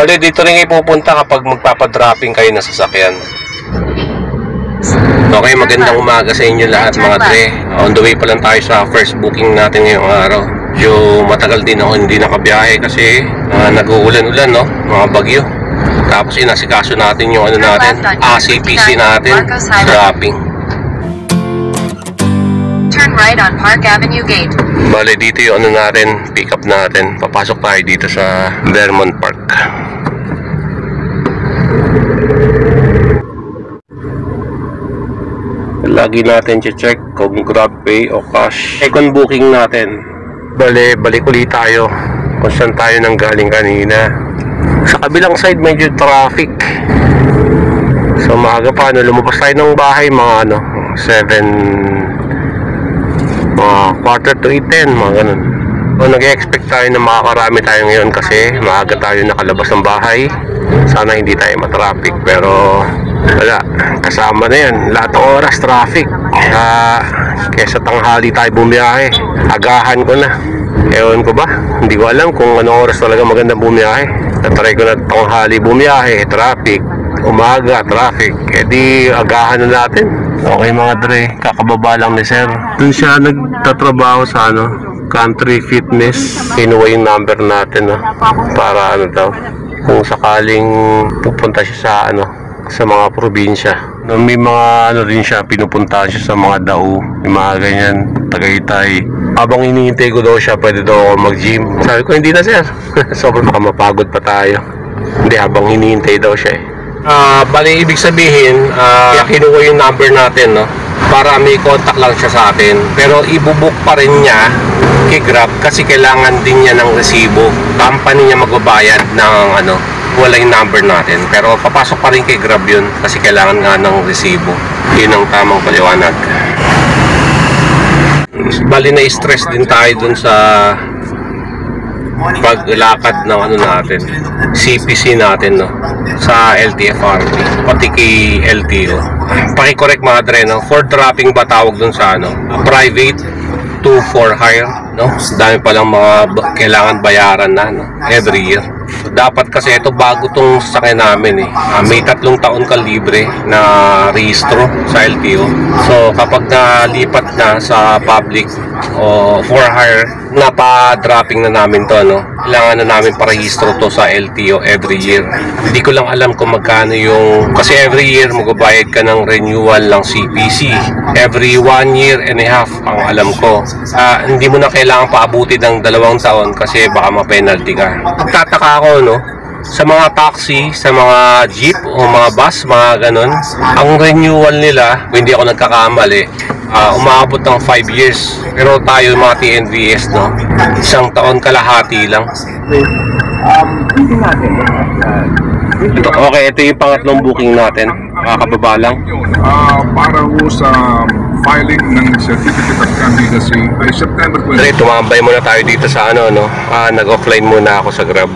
Bali, dito rin kayo pupunta kapag magpapadropping kayo ng sasakyan. Okay, magandang umaga sa inyo lahat mga dre. On the way pa lang tayo sa first booking natin ngayong araw. Yung matagal din ako hindi nakabiyahe kasi nag-uulan-ulan, no? Mga bagyo. Tapos inasikaso natin yung ano natin, CPC natin, dropping. Turn right on Park Avenue Gate. Bale, dito yung ano natin, pick up natin. Papasok tayo dito sa Vermont Park. Lagi natin check kung GrabPay o cash. Second booking natin. Bale, balik ulit tayo kung saan tayo nang galing kanina. Sa kabilang side medyo traffic. So maaga pa, lumabas tayo ng bahay mga 7, mga quarter to 8, 10, mga ganun. So nag-expect tayo na makakarami tayo ngayon kasi maaga tayo nakalabas ng bahay. Sana hindi tayo matraffic, pero wala, kasama na yan lahat ng oras traffic. Kesa tanghali tayo bumiyahe, agahan ko na. Ewan ko ba, hindi ko alam kung anong oras talaga magandang bumiyahe. Natry ko na tanghali bumiyahe, traffic. Umaga, traffic. E di agahan na natin. Okay mga dre, kakababa lang ni sir. Dun siya nagtatrabaho sa Country Fitness. Kinuha yung number natin, no? Para daw, kung sakaling pupunta siya sa mga probinsya. May mga rin siya, pinupunta siya sa mga dao, yung mga ganyan, Tagaytay. Habang hinihintay ko daw siya, pwede daw ako mag-gym. Sabi ko, hindi na sir. Sobrang baka mapagod pa tayo. Hindi, habang hinihintay daw siya eh. Bali, ibig sabihin, kinuha yung number natin, no? Para may contact lang siya sa atin. Pero ibubook pa rin niya kay Grab kasi kailangan din niya ng resibo. Company niya magbabayad ng wala yung number natin. Pero papasok pa rin kay Grab yun kasi kailangan nga ng resibo. Yun ang tamang paliwanag. Bali, na-stress din tayo dun sa paglakad ng natin, CPC natin, no? Sa LTFRB pati kay LTO. Paki-correct mga dre, no? For dropping ba tawag dun sa private to for hire, no? Dami palang mga kailangan bayaran na, no? Every year. So, dapat kasi ito bago tong sasakyan namin eh. May 3 taon ka libre na rehistro sa LTO. So kapag nalipat na sa public o for hire, napa-dropping na namin to, kailangan na namin parehistro to sa LTO every year. Hindi ko lang alam kung magkano yung, kasi every year magbabayad ka ng renewal ng CPC. Every 1.5 years ang alam ko. Hindi mo na kailangan paabuti ng 2 taon kasi baka ma-penalty ka. Nagtataka ako, sa mga taxi, sa mga jeep o mga bus, mga ganun, ang renewal nila, hindi ako nagkakamali, umaabot ng 5 years. Pero tayo mga TNVS, 1 taon kalahati lang. Okay, ito yung pangatlong booking natin. Kakababa lang. Para po sa filing ng Certificate of Candidacy ay September 20. Tumambay muna tayo dito sa nag-offline muna ako sa Grab.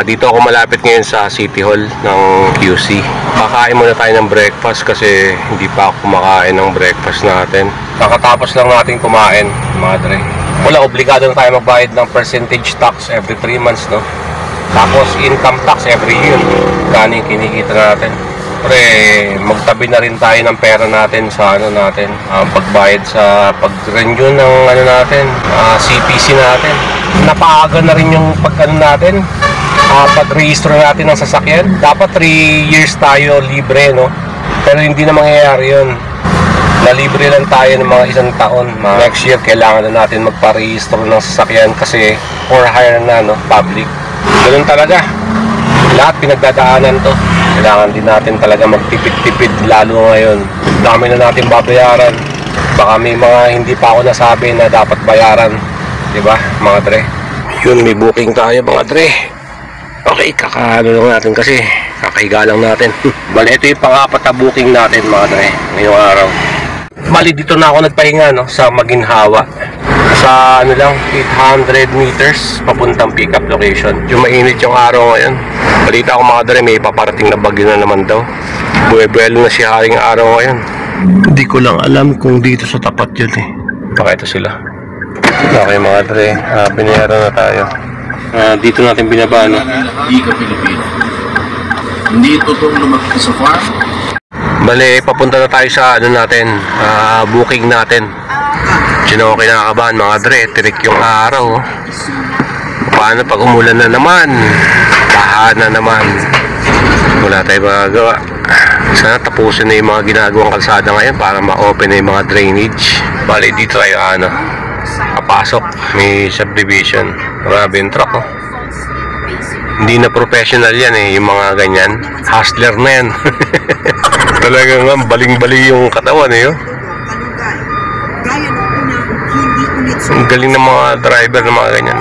Dito ako malapit ngayon sa City Hall ng QC. Kakain muna tayo ng breakfast kasi hindi pa ako kumakain ng breakfast natin. Kakatapos lang natin kumain, mga dre. Wala, obligado na tayo magbayad ng percentage tax every 3 months, no? Tapos income tax every year. Gano yung kinikita natin. Pre, magtabi na rin tayo ng pera natin sa natin, pagbayad sa pag-renew ng natin, CPC natin. Napaaga na rin yung natin, pag-rehistro natin ng sasakyan. Dapat 3 years tayo libre, no? Pero hindi na mangyayari yun. Nalibre lang tayo ng mga 1 taon. Next year kailangan na natin magparehistro ng sasakyan kasi for hire na, public. Ganun talaga. Lahat pinagdadaanan to. Kailangan din natin talaga magtipid-tipid lalo ngayon. Dami na natin babayaran. Baka may mga hindi pa ako nasabi na dapat bayaran. Diba, mga dre? Yun, may booking tayo, mga dre. Okay, lang natin kasi kakahiga lang natin. Bali, ito yung pang-4 na booking natin, mga dre, ngayong araw. Bali, dito na ako nagpahinga, sa Maginhawa. Sa 800 meters papuntang pick-up location. Yung mainit yung araw ngayon. Balita ko, mga dre, may paparating na bagyo na naman daw. Buwelo na si haring araw ngayon. Hindi ko lang alam kung dito sa tapat yun eh. Baka ito sila. Okay mga dre, binayaran na tayo. Dito natin binaba, no? Hindi ka Pilipino. Hindi totoong lumaki sa farm. Bale, papunta na tayo sa ano natin, booking natin. Sino ko kinakabahan mga dre, tirik yung araw. Paano pag umulan na naman? Baha na naman. Wala tayong magagawa. Sana tapusin na yung mga ginagawang kalsada ngayon para ma-open na yung mga drainage. Bale, dito tayo papasok. May subdivision. Grabe yung truck, oh. Hindi na professional yan yung mga ganyan. Hustler na yan. Talagang baling-bali yung katawan oh. Ang galing ng mga driver ng mga ganyan.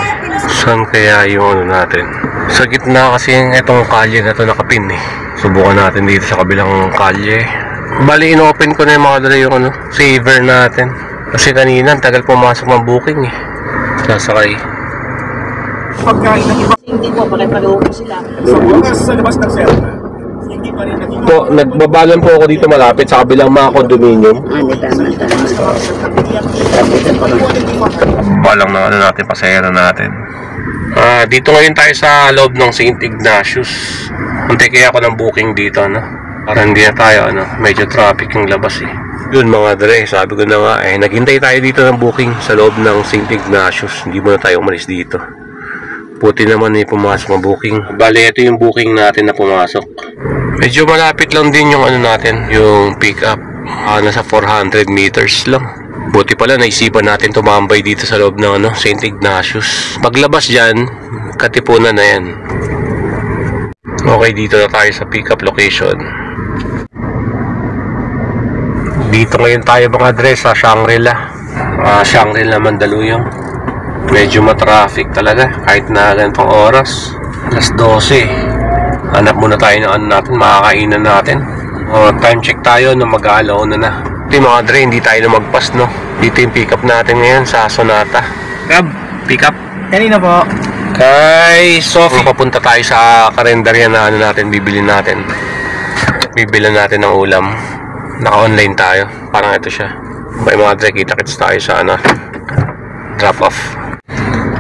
Saan kaya yung natin? Sa gitna kasi itong kalye na ito nakapin Subukan natin dito sa kabilang kalye. Bali, in-open ko na yung mga dala yung saver natin. Kasi kanina, tagal pumasok ng booking Sasakay. Hindi po, pare-pareho po sila. Sa labas ng selda, hindi pa rin naging Po, nagbabalan po ako dito malapit sa kabilang mga condominium. Balang na natin, pasahero natin. Dito ngayon tayo sa loob ng St. Ignatius. Antay kaya ako ng booking dito, para hindi na tayo, medyo traffic yung labas Yun mga dre, sabi ko na nga, naghintay tayo dito ng booking sa loob ng St. Ignatius. Hindi muna tayo umalis dito. Puti naman pumasok ng booking. Bale, ito yung booking natin na pumasok. Medyo malapit lang din yung natin, yung pick up. Nasa 400 meters lang. Buti pala naisipan natin tumambay dito sa loob ng St. Ignatius. Paglabas dyan, katipunan na yan. Okay, dito na tayo sa pick up location. Dito ngayon tayo mga dress sa Shangri-La. Shangri-La Mandaluyong. Medyo matraffic talaga kahit na ganitong oras. Alas 12. Hanap muna tayo ng natin, makakainan natin. Time check tayo na mag-aalaw na. Ito yung mga dre, hindi tayo na magpas Dito yung pick up natin ngayon sa Sonata. Grab, pick up. kanina po. Kay Sophie. Papunta tayo sa karinderya na natin, bibili natin. Bibili natin ng ulam. Naka-online tayo. Parang ito siya. May mga dre, kita-kits tayo sa drop off.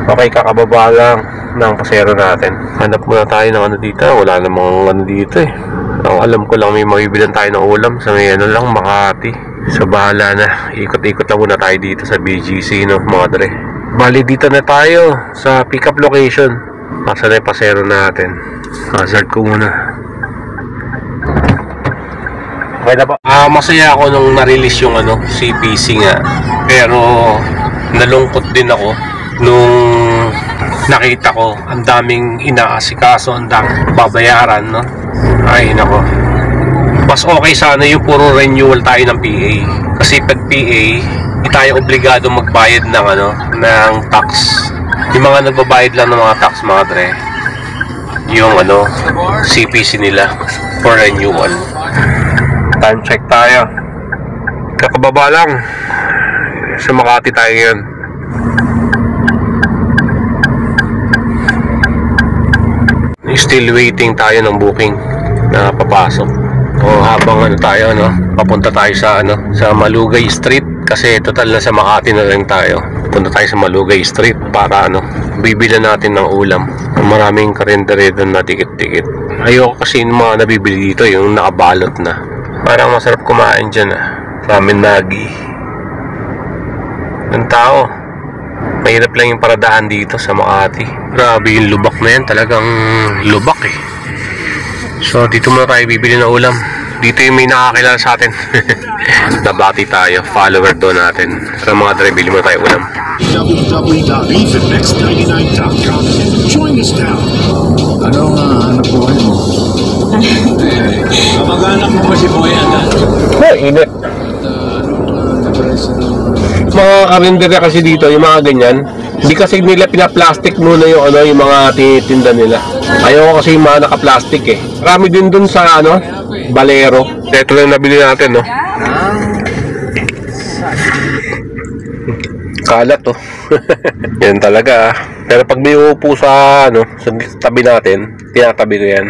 Okay, kakababa lang ng pasero natin. Hanap muna tayo ng dito. Wala namang dito Ang alam ko lang may mabibilan tayo ng ulam sa may lang, Makati. So bahala na. Ikot-ikot lang muna tayo dito sa BGC mga dre. Bali dito na tayo sa pick up location. Masa na yung pasero natin. Hazard ko muna. Okay na po. Masaya ako nung na-release yung CPC nga. Pero nalungkot din ako nung nakita ko ang daming inaasikaso, ang daming babayaran Ay nako. Mas okay sana yung puro renewal tayo ng PA. Kasi pag PA, hindi tayo obligado magbayad ng ng tax. Yung mga nagbabayad lang ng mga tax mga dre, yung CPC nila for renewal. Time check tayo. Kakababa lang. Sa Makati tayo ngayon. Still waiting tayo ng booking na papasok. O habang tayo papunta tayo sa sa Malugay Street kasi total na sa Makati na lang tayo. Punta tayo sa Malugay Street para bibilan natin ng ulam. Maraming karinderya doon na tikit-tikit. Ayoko kasi yung mga nabibili dito yung nakabalot na. Parang masarap kumain dyan Ramen Nagi. Ang tao. Mahirap lang yung paradahan dito sa Makati. Grabe yung lubak na yan. Talagang lubak So dito muna tayo bibili ng ulam. Dito yung may nakakilala sa atin. Nabati tayo. Follower doon natin. Sa mga dre, bili muna tayo ulam. www.evennext99.com. Join us now. Anong hanap buhay mo? Kamag-anak mo ba si Boy Adan? Init. Mga karinderya kasi dito, yung mga ganyan, hindi kasi nila pinaplastic muna yung yung mga tinitinda nila. Ayoko kasi yung mga naka-plastic Marami din dun sa Balero. Ito lang nabili natin Kalat Yan talaga Pero pag may uupo sa sa tabi natin, tinatabi ko yan.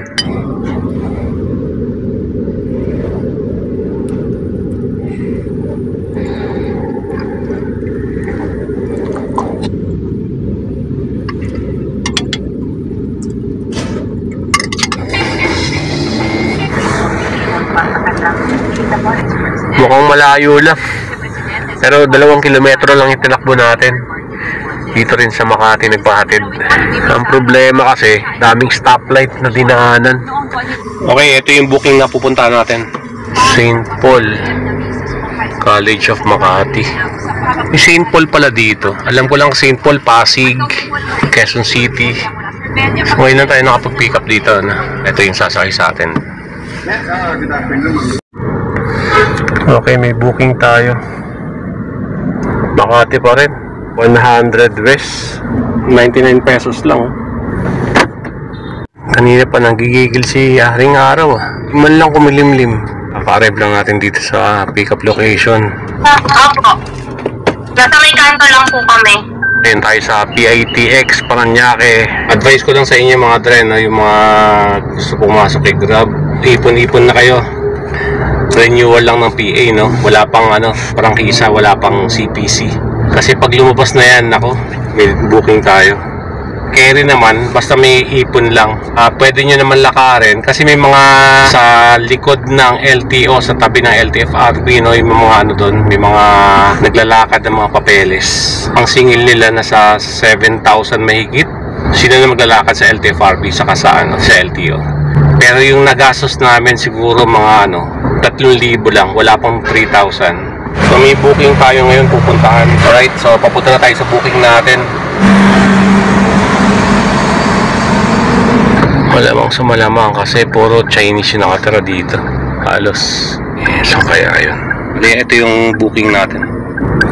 Mukhang malayo lang. Pero 2 kilometro lang yung tinakbo natin. Dito rin sa Makati nagpahatid. Ang problema kasi, daming stoplight na dinaanan. Okay, ito yung booking na pupuntahan natin. St. Paul College of Makati. Yung St. Paul pala dito. Alam ko lang St. Paul, Pasig, Quezon City. So, ngayon lang tayo nakapag-pick up dito. Ito yung sasakay sa atin. Okay, may booking tayo. Makati pa rin. 100 West. 99 pesos lang. Kanina pa nanggigigil si Haring Araw. Di man lang kumilimlim. Paka-arrive lang natin dito sa pick-up location. Opo. Nasa may kanto lang po kami. Ayun tayo sa PITX Paranaque. Advice ko lang sa inyo mga dre, no, yung mga gusto pumasok kay Grab, ipon-ipon na kayo. Renewal lang ng PA, no? Wala pang prangkisa, wala pang CPC. Kasi pag lumabas na yan, nako, may booking tayo. Carry naman, basta may ipon lang. Pwede nyo naman lakarin kasi may mga sa likod ng LTO, sa tabi ng LTFRB, no, yung mga doon, may mga naglalakad ng mga papeles. Ang singil nila nasa 7,000 mahigit. Sino na maglalakad sa LTFRB saka sa LTO. Pero yung nagastos namin siguro mga 3,000 lang, wala pang 3,000. So may booking tayo ngayon pupuntahan. Alright, so papunta na tayo sa booking natin. Malamang sa malamang kasi puro Chinese yung nakatira dito. Halos. Saan kaya yun? Okay, ito yung booking natin.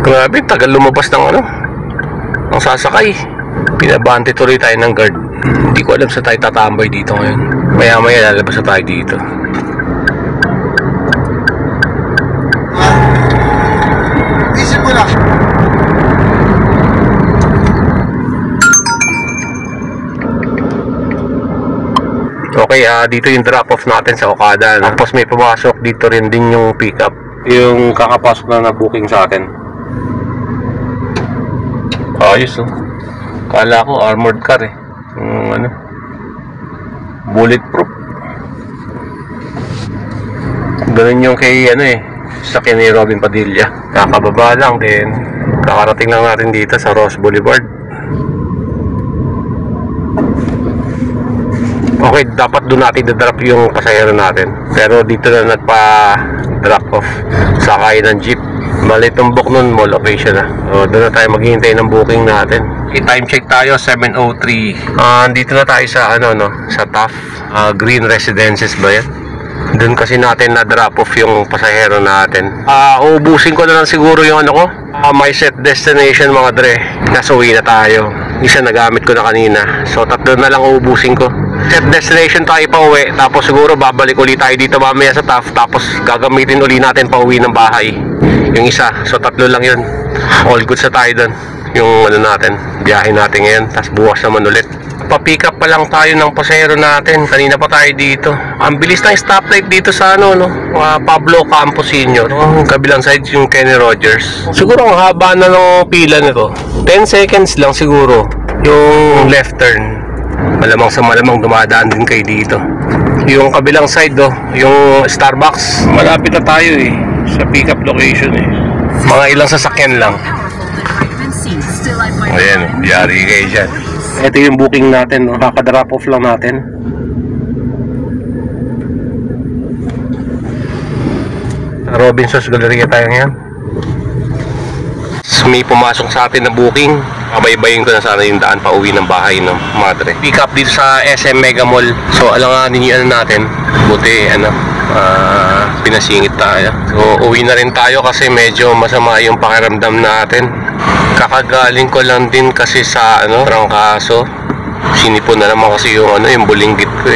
Grabe, tagal lumabas ng ng sasakay. Pinabante tuloy tayo ng guard. Hindi ko alam sa tayo tatambay dito ngayon. Maya maya lalabas na tayo dito. Isip mo lang. Okay, dito yung drop-off natin sa Okada. Tapos may pumasok dito rin din yung pick-up. Yung kakapasok na booking sa atin. Ayos, oh. Kala ko armored car eh. Bulletproof. Ganun yung kay sa ni Robin Padilla. Kakababa lang din. Kakarating lang natin dito sa Ross Boulevard. Okay, dapat doon natin i-drop yung pasahero natin. Pero dito na nagpa-drop off. Sakay ng jeep. Bali, tumbok nun, mall location na. So, doon na tayo maghihintay ng booking natin. Okay, time check tayo, 7:03. Dito na tayo sa, sa Taft. Green Residences ba yan? Doon kasi natin na-drop off yung pasahero natin. Uubusin ko na lang siguro yung my set destination mga dre. Nasuwi na tayo. Isa nagamit ko na kanina. So, 3 na lang uubusin ko. Set destination tayo pa uwi. Tapos siguro babalik ulit tayo dito mamaya sa Taft. Tapos gagamitin ulit natin pa uwi ng bahay. Yung isa. So 3 lang yun. All goods na tayo dun. Yung natin. Biyahe natin ngayon. Tapos bukas naman ulit. Pa-pick up pa lang tayo ng pasahero natin. Kanina pa tayo dito. Ang bilis ng stoplight dito sa Pablo Campos Sr. Ang kabilang side yung Kenny Rogers. Siguro ang haba na ng pila nito. 10 seconds lang siguro. Yung left turn. Malamang sa malamang dumadaan din kayo dito. Yung kabilang side yung Starbucks, malapit na tayo sa pick up location Mga ilang sasakyan lang. Ayan, yari kayo dyan. Ito yung booking natin, kaka-drop off lang natin. Robinson's Galleria tayo ngayon. May pumasok sa atin na booking. Kabaybayin ko na sana yung daan pa uwi ng bahay madre. Pick up dito sa SM Mega Mall. So alanganin yung natin. Buti pinasingit tayo. So uwi na rin tayo kasi medyo masama yung pakiramdam natin. Kakagaling ko lang din kasi sa trangkaso. Sinipon na naman kasi yung bulinggit ko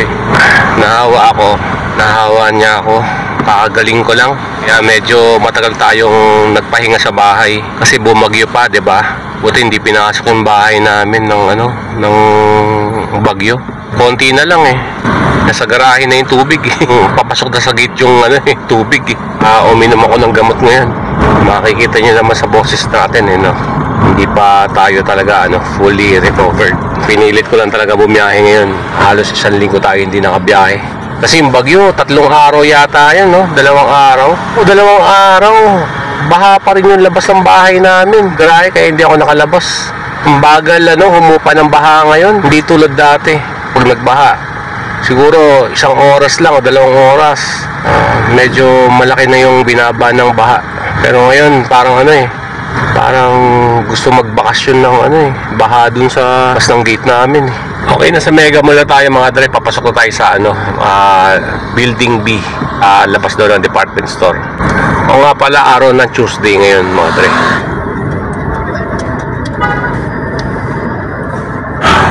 Nahawa niya ako. Kakagaling ko lang. Kaya medyo matagal tayong nagpahinga sa bahay kasi bumagyo pa, 'di ba? Buti hindi pinasok yung bahay namin ng bagyo. Konti na lang Nasa garahe na yung tubig Papasok na sa gate yung tubig uminom ako ng gamot ngayon. Makikita niyo naman sa boses natin Hindi pa tayo talaga fully recovered. Pinilit ko lang talaga bumiyahe ngayon. Halos 1 linggo tayo hindi nakabiyahe. Kasi yung bagyo, 3 araw yata yan, no? 2 araw. O 2 araw, baha pa rin yung labas ng bahay namin. Grabe, kaya hindi ako nakalabas. Ang bagal, humupa ng baha ngayon. Hindi tulad dati, pag nagbaha. Siguro 1 oras lang o 2 oras. Medyo malaki na yung binaba ng baha. Pero ngayon, parang parang gusto magbakasyon ng baha dun sa pas ng gate namin. Okay, nasa Mega Mall na tayo mga dre. Papasok na tayo sa Building B, labas daw ng department store. O nga pala, araw ng Tuesday ngayon mga dre.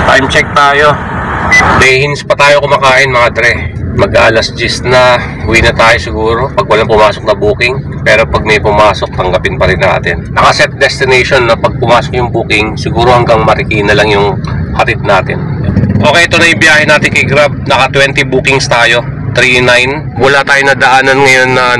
Time check tayo. Dehins pa tayo kumakain mga dre. Mag-alas 10 na, uwi na tayo siguro pag walang pumasok na booking. Pero pag may pumasok, tanggapin pa rin natin. Nakaset destination na pag pumasok yung booking, siguro hanggang Marikina lang yung hatid natin. Okay, ito na yung biyahe natin kay Grab. Naka 20 bookings tayo, 3-9. Wala tayo nadaanan ngayon na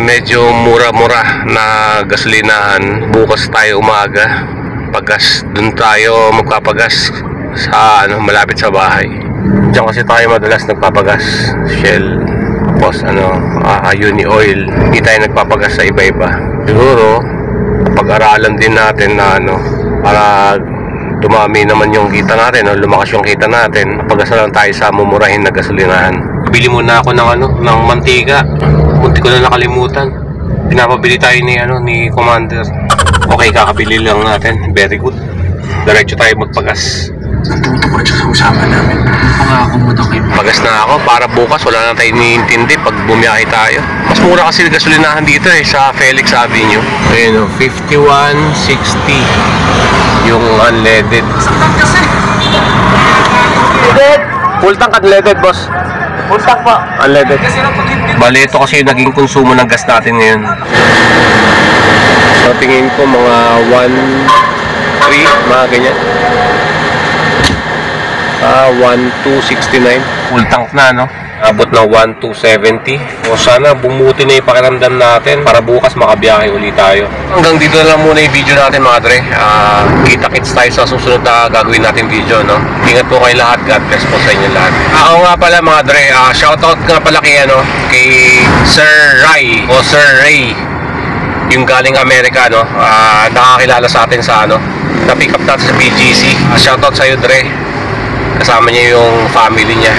medyo mura-mura na gasolinahan. Bukas tayo umaga, pagas, dun tayo magpapagas sa malapit sa bahay. Diyan kasi tayo madalas nagpapagas, Shell, tapos Uni Oil. Hindi tayo nagpapagas sa iba-iba. Siguro pag-aralan din natin na para dumami naman yung kita natin, lumakas yung kita natin. Pag-asalan tayo sa mumurahin na gasolinahan. Bili muna ako ng mantika. Munti ko na nakalimutan. Pinapabili tayo ni Commander. Okay, kakabili lang natin. Very good. Diretso tayo magpagas. Natuto ka sa usapan namin. Pangako mo daw kayo. Pagas na ako para bukas wala na tayo iniintindi pag bumiyahe tayo. Mas mura kasi gasolinahan dito sa Felix Avenue. Ayun 51.60 yung unleaded. Full tank unleaded, boss. Full tank po. Unleaded. Bali, ito kasi yung naging konsumo ng gas natin ngayon. So tingin ko mga 1.3, mga ganyan. 1.269. Full tank na, abot na 1.270. O sana bumuti na yung pakiramdam natin para bukas makabiyahe ulit tayo. Hanggang dito na lang muna yung video natin mga dre. Kita-kits tayo sa susunod na gagawin natin video, Ingat po kayo lahat. God bless po sa inyo lahat. Ako nga pala mga dre, shoutout nga pala kay Sir Ray o Sir Ray, yung galing Amerika, nakakilala sa atin sa na-pick up natin sa BGC. Shoutout sa iyo dre. Kasama niya yung family niya.